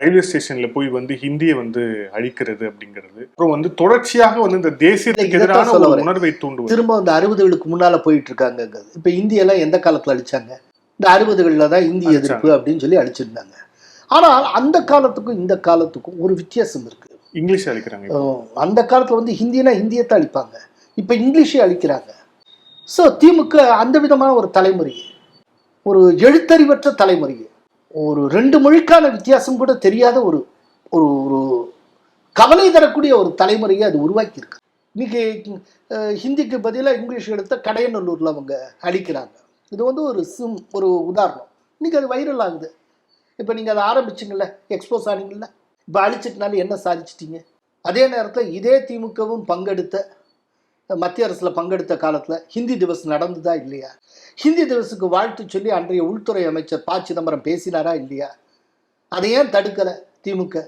Railway ஸ்டேஷன்ல போய் ஹிந்தியை அழிக்கிறது அப்படிங்கிறது, அப்புறம் தொடர்ச்சியாக இந்த தேசியத்துக்கு எதிரான ஒரு உணர்வை தூண்டுவது. திரும்ப இந்த 60களுக்கு முன்னால போயிட்டு இருக்காங்க. இப்ப இந்தியெல்லாம் எந்த காலத்துல அழிச்சாங்க? இந்த 60களில் தான் இந்தி எதிர்ப்பு அப்படின்னு சொல்லி அழிச்சிருந்தாங்க. ஆனால் அந்த காலத்துக்கும் இந்த காலத்துக்கும் ஒரு வித்தியாசம் இருக்கு. இங்கிலீஷ் அழிக்கிறாங்க. அந்த காலத்துல ஹிந்தினா ஹிந்தியத்தை அழிப்பாங்க, இப்ப இங்கிலீஷை அழிக்கிறாங்க. ஸோ திமுக அந்த விதமான ஒரு தலைமுறையை, ஒரு எழுத்தறிவற்ற தலைமுறையை, ஒரு 2 மொழிக்கான வித்தியாசம் கூட தெரியாத ஒரு ஒரு கவலை தரக்கூடிய ஒரு தலைமுறையை அது உருவாக்கி இருக்கு. இன்னைக்கு ஹிந்திக்கு பதிலாக இங்கிலீஷ் எடுத்த கடையநல்லூர்ல அவங்க அழிக்கிறாங்க. இது ஒரு உதாரணம். இன்னைக்கு அது வைரல் ஆகுது. இப்போ நீங்கள் அதை ஆரம்பிச்சிங்கல்ல, எக்ஸ்போஸ் ஆனீங்கல்ல, இப்போ அழிச்சிட்டனால என்ன சாதிச்சிட்டீங்க? அதே நேரத்தில் இதே திமுகவும் மத்திய அரசில் பங்கெடுத்த காலத்தில் ஹிந்தி திவஸ் நடந்ததா இல்லையா? ஹிந்தி திவஸுக்கு வாழ்த்து சொல்லி அன்றைய உள்துறை அமைச்சர் ப. சிதம்பரம் பேசினாரா இல்லையா? அதை ஏன் தடுக்கலை திமுக?